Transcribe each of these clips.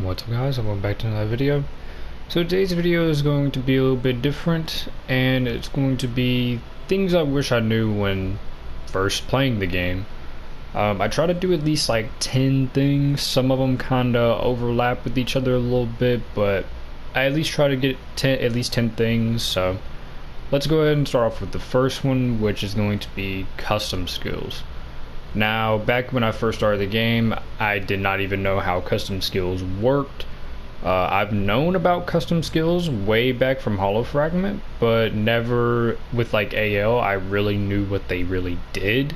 What's up guys, welcome back to another video. So today's video is going to be a little bit different, and it's going to be things I wish I knew when first playing the game. I try to do at least like 10 things. Some of them kinda overlap with each other a little bit, but I at least try to get at least 10 things. So let's go ahead and start off with the first one, which is going to be custom skills. Now, back when I first started the game, I did not even know how custom skills worked. I've known about custom skills way back from Hollow Fragment, but never with like AL, I really knew what they really did.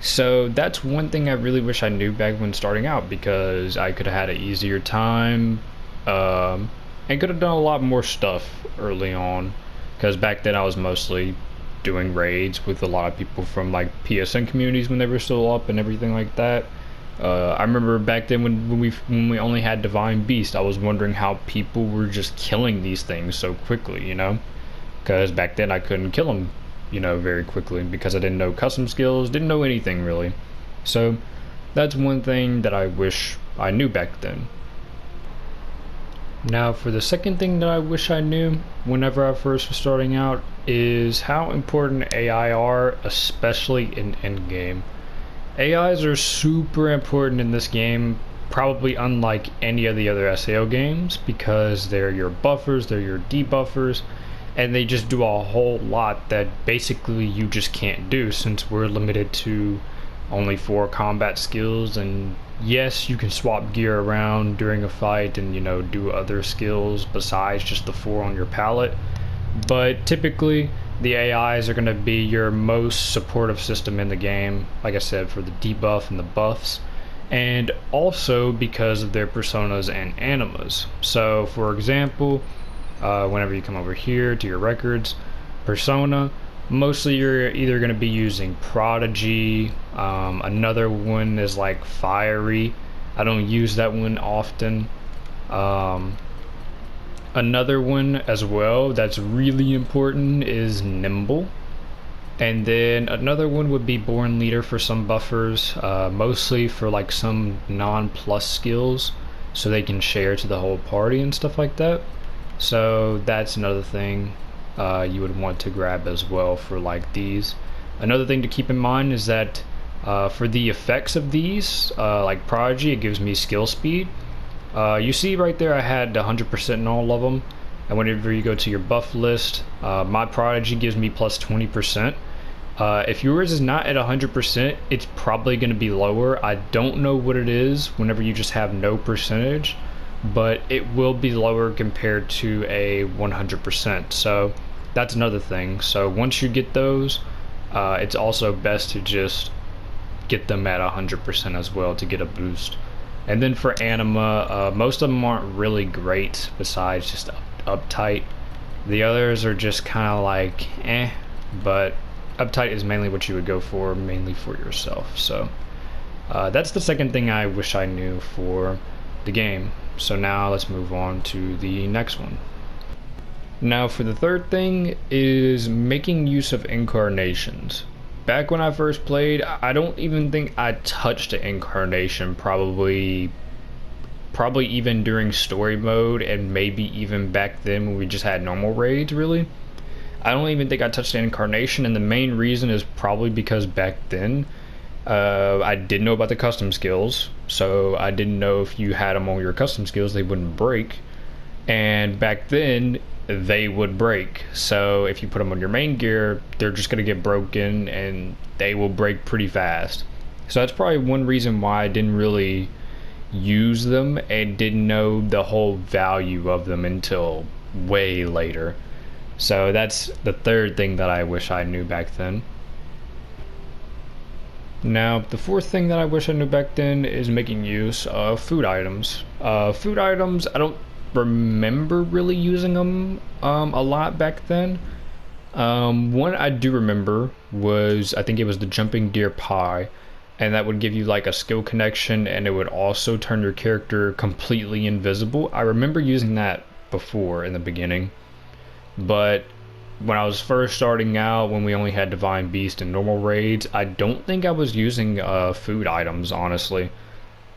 So that's one thing I really wish I knew back when starting out, because I could have had an easier time and could have done a lot more stuff early on, because back then I was mostly doing raids with a lot of people from like PSN communities when they were still up and everything like that. I remember back then when we only had Divine Beast, I was wondering how people were just killing these things so quickly, you know, because back then I couldn't kill them, you know, very quickly because I didn't know custom skills, didn't know anything really. So that's one thing that I wish I knew back then. Now for the second thing that I wish I knew whenever I first was starting out is how important AI are, especially in endgame. AIs are super important in this game, probably unlike any of the other SAO games, because they're your buffers, they're your debuffers, and they just do a whole lot that basically you just can't do, since we're limited to only 4 combat skills. And yes, you can swap gear around during a fight and, you know, do other skills besides just the 4 on your palette, but typically the AIs are going to be your most supportive system in the game, like I said, for the debuff and the buffs, and also because of their personas and animas. So for example, whenever you come over here to your records persona, mostly you're either going to be using Prodigy. Another one is like Fiery. I don't use that one often. Another one as well that's really important is Nimble. And then another one would be Born Leader for some buffers, mostly for like some non-plus skills, so they can share to the whole party and stuff like that. So that's another thing you would want to grab as well for like these. Another thing to keep in mind is that for the effects of these, like Prodigy, it gives me skill speed. You see right there I had 100% in all of them, and whenever you go to your buff list, my Prodigy gives me plus 20%. If yours is not at 100%, it's probably going to be lower. I don't know what it is whenever you just have no percentage, but it will be lower compared to a 100%. So that's another thing. So once you get those, it's also best to just get them at 100% as well to get a boost. And then for anima, most of them aren't really great besides just uptight. The others are just kind of like but uptight is mainly what you would go for, mainly for yourself. So that's the second thing I wish I knew for the game. So now let's move on to the next one. Now for the third thing is making use of incarnations. Back when I first played, I don't even think I touched an incarnation, probably even during story mode, and maybe even back then when we just had normal raids, really. I don't even think I touched an incarnation, and the main reason is probably because back then I didn't know about the custom skills, so I didn't know if you had them on your custom skills they wouldn't break, and back then they would break. So if you put them on your main gear, they're just going to get broken and they will break pretty fast. So that's probably one reason why I didn't really use them and didn't know the whole value of them until way later. So that's the third thing that I wish I knew back then. Now the fourth thing that I wish I knew back then is making use of food items. Food items, I don't remember really using them a lot back then. One I do remember was, I think it was the jumping deer pie, and that would give you like a skill connection, and it would also turn your character completely invisible. I remember using that before in the beginning, but when I was first starting out, when we only had Divine Beast and normal raids, I don't think I was using food items, honestly.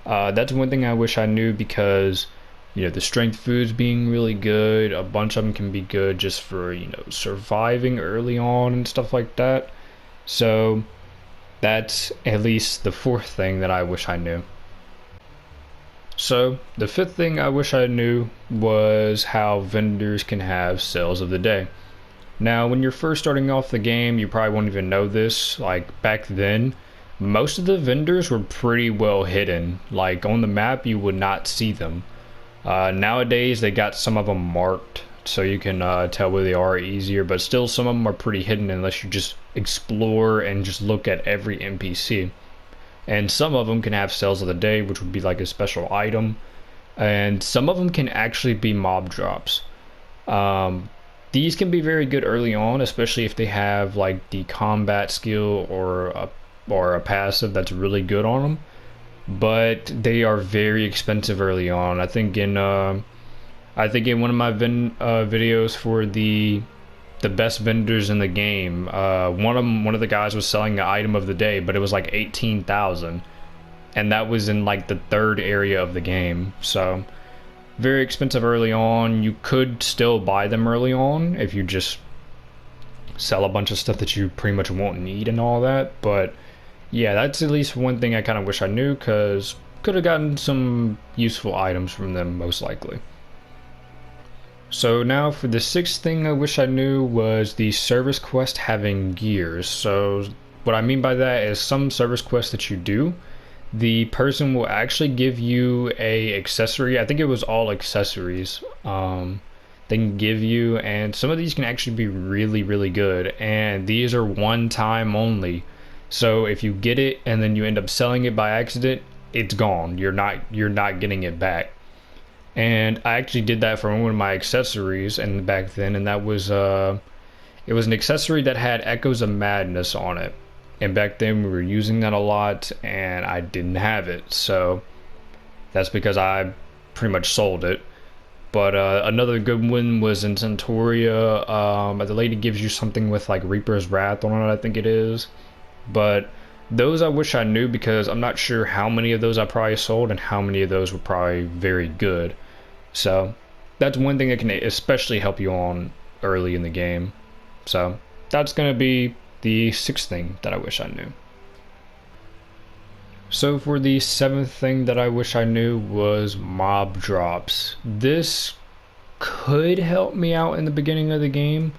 That's one thing I wish I knew, because the strength foods being really good. A bunch of them can be good just for, surviving early on and stuff like that. So that's at least the fourth thing that I wish I knew. So the fifth thing I wish I knew was how vendors can have sales of the day. Now, when you're first starting off the game, you probably won't even know this. Like back then, most of the vendors were pretty well hidden. Like on the map, you would not see them. Nowadays, they got some of them marked so you can tell where they are easier, but still some of them are pretty hidden unless you just explore and just look at every NPC. And some of them can have sales of the day, which would be like a special item, and some of them can actually be mob drops. These can be very good early on, especially if they have like the combat skill or a passive that's really good on them. But they are very expensive early on. I think in one of my videos for the best vendors in the game, one of the guys was selling the item of the day, but it was like 18,000, and that was in like the third area of the game. So very expensive early on. You could still buy them early on if you just sell a bunch of stuff that you pretty much won't need and all that. But yeah, that's at least one thing I kind of wish I knew, because could have gotten some useful items from them most likely. So now for the sixth thing I wish I knew was the service quest having gears. So what I mean by that is some service quests that you do, the person will actually give you a accessory. I think it was all accessories they can give you, and some of these can actually be really, really good, and these are one time only. So if you get it and then you end up selling it by accident, it's gone. You're not getting it back. And I actually did that for one of my accessories and back then, and that was it was an accessory that had Echoes of Madness on it. And back then we were using that a lot, and I didn't have it, so that's because I pretty much sold it. But another good one was in Centauria. The lady gives you something with like Reaper's Wrath on it, I think it is. But those I wish I knew, because I'm not sure how many of those I probably sold and how many of those were probably very good. So that's one thing that can especially help you on early in the game. So that's going to be the sixth thing that I wish I knew. So for the seventh thing that I wish I knew was mob drops. This could help me out in the beginning of the game,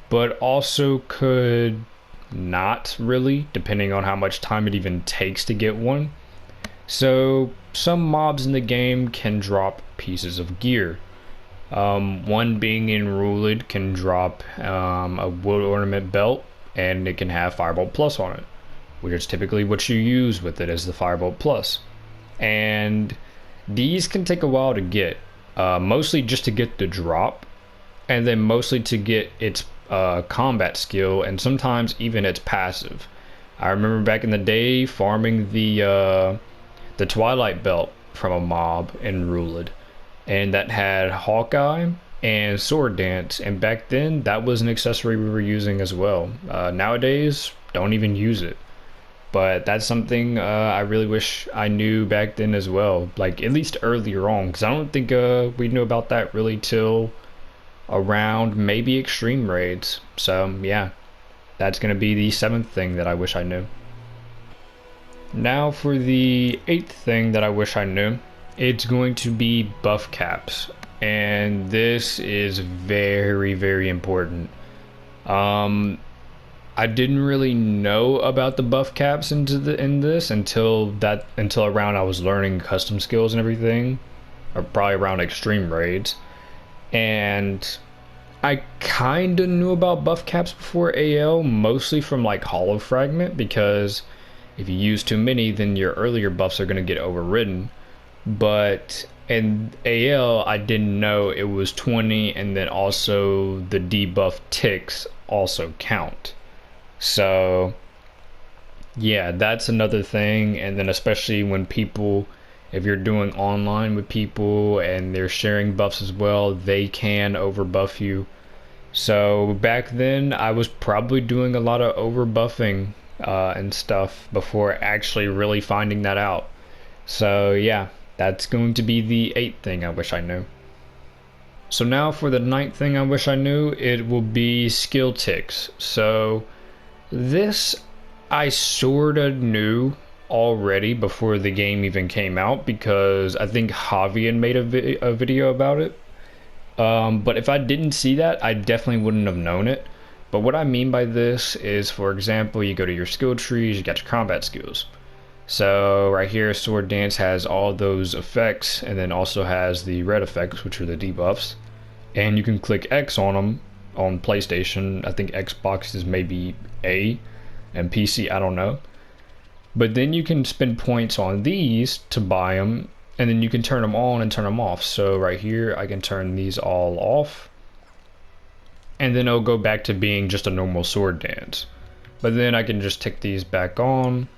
but also could not really, depending on how much time it even takes to get one. So some mobs in the game can drop pieces of gear. One being in Ruled can drop a wood ornament belt, and it can have Firebolt Plus on it, which is typically what you use with it, as the Firebolt Plus. And these can take a while to get, mostly just to get the drop, and then mostly to get its combat skill, and sometimes even its passive. I remember back in the day farming the Twilight Belt from a mob in Ruled, and that had Hawkeye and Sword Dance, and back then that was an accessory we were using as well. Nowadays, don't even use it. But that's something I really wish I knew back then as well, like at least earlier on, because I don't think we knew about that really till around maybe Extreme Raids. So yeah, that's going to be the seventh thing that I wish I knew. Now for the eighth thing that I wish I knew, it's going to be buff caps, and this is very, very important. I didn't really know about the buff caps in this until around I was learning custom skills and everything, or probably around Extreme Raids. And I kinda knew about buff caps before AL, mostly from like Hollow Fragment, because if you use too many, then your earlier buffs are gonna get overridden. But in AL, I didn't know it was 20, and then also the debuff ticks also count. So yeah, that's another thing. And then especially when people, if you're doing online with people and they're sharing buffs as well, they can overbuff you. So back then I was probably doing a lot of overbuffing and stuff before actually really finding that out. So yeah, That's going to be the 8th thing I wish I knew. So now for the 9th thing I wish I knew, it will be skill ticks. So this I sorta knew already before the game even came out, because I think Javian made a video about it. But if I didn't see that, I definitely wouldn't have known it. But what I mean by this is, for example, you go to your skill trees, you got your combat skills. So right here, Sword Dance has all those effects, and then also has the red effects, which are the debuffs. And you can click X on them on PlayStation. I think Xbox is maybe A, and PC, I don't know. But then you can spend points on these to buy them, and then you can turn them on and turn them off. So right here, I can turn these all off, and then it'll go back to being just a normal Sword Dance. But then I can just tick these back on,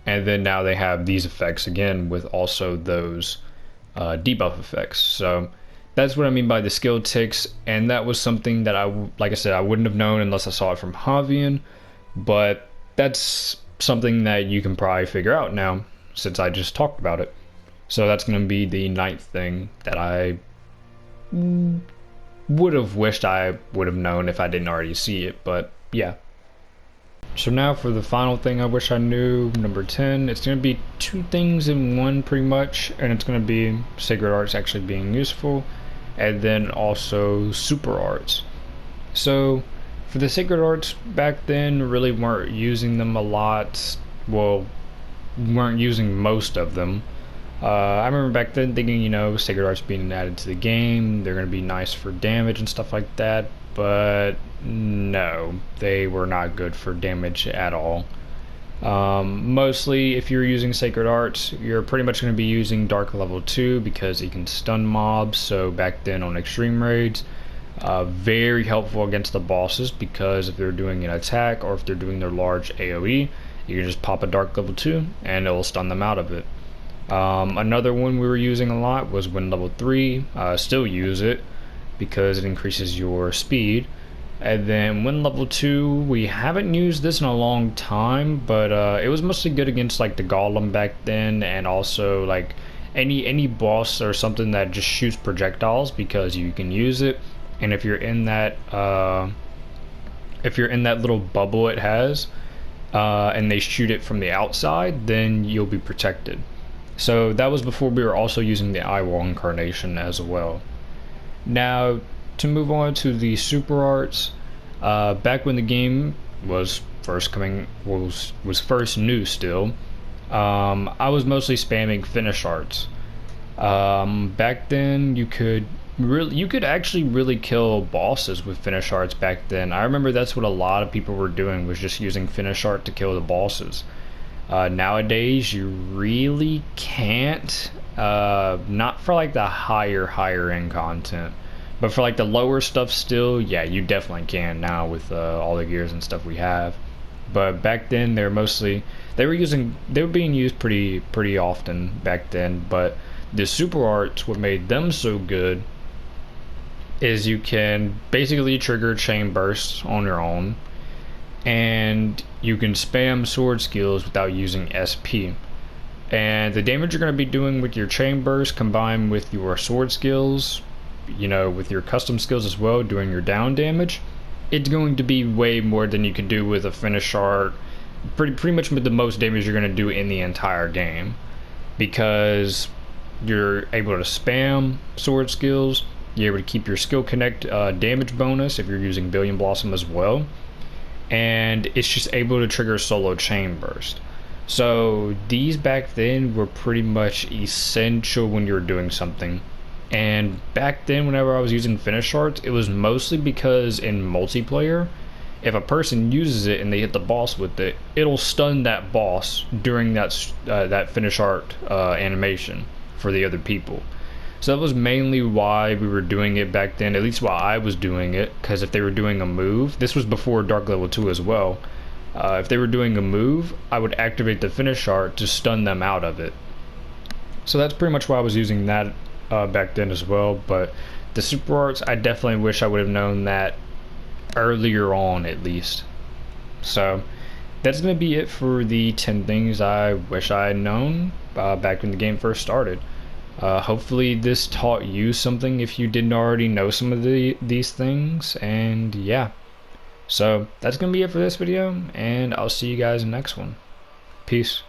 and then now they have these effects again with also those debuff effects. So that's what I mean by the skill ticks, and that was something that like I said, I wouldn't have known unless I saw it from Javian, but that's something that you can probably figure out now since I just talked about it. So that's going to be the 9th thing that I would have wished I would have known if I didn't already see it, but yeah. So now for the final thing I wish I knew, number 10, it's going to be 2 things in one pretty much, and it's going to be Sacred Arts actually being useful, and then also Super Arts. So for the Sacred Arts, back then really weren't using them a lot, well, weren't using most of them. I remember back then thinking, you know, Sacred Arts being added to the game, they're going to be nice for damage and stuff like that, but no, they were not good for damage at all. Mostly, if you're using Sacred Arts, you're pretty much going to be using Dark Level 2 because it can stun mobs. So back then on Extreme Raids, very helpful against the bosses, because if they're doing an attack or if they're doing their large AoE, you can just pop a Dark Level 2 and it will stun them out of it. Another one we were using a lot was Wind Level 3. Still use it because it increases your speed. And then Wind Level 2, we haven't used this in a long time, but it was mostly good against like the Golem back then, and also like any boss or something that just shoots projectiles, because you can use it. And if you're in that little bubble it has, and they shoot it from the outside, then you'll be protected. So that was before we were also using the Eyewall incarnation as well. Now, to move on to the Super Arts, back when the game was first new still, I was mostly spamming Finish Arts. Back then, you could actually really kill bosses with Finish Arts back then. I remember that's what a lot of people were doing, was just using Finish Art to kill the bosses. Nowadays, you really can't, not for like the higher end content, but for like the lower stuff still, yeah, you definitely can now with all the gears and stuff we have. But back then, they were being used pretty often back then. But the Super Arts, what made them so good is you can basically trigger chain bursts on your own, and you can spam sword skills without using SP. And the damage you're going to be doing with your chain burst combined with your sword skills, you know, with your custom skills as well, doing your down damage, it's going to be way more than you can do with a Finish Art. Pretty much with the most damage you're going to do in the entire game, because you're able to spam sword skills, you're able to keep your skill connect damage bonus if you're using Billion Blossom as well, and it's just able to trigger solo chain burst. So these back then were pretty much essential when you were doing something. And back then, whenever I was using Finish Arts, it was mostly because in multiplayer, if a person uses it and they hit the boss with it, it'll stun that boss during that Finish Art animation for the other people. So that was mainly why we were doing it back then, at least while I was doing it, because if they were doing a move, this was before Dark Level 2 as well, if they were doing a move, I would activate the Finish Art to stun them out of it. So that's pretty much why I was using that back then as well. But the Super Arts, I definitely wish I would have known that earlier on, at least. So that's going to be it for the 10 things I wish I had known back when the game first started. Hopefully this taught you something if you didn't already know some of these things, and yeah. So that's going to be it for this video, and I'll see you guys in the next one. Peace.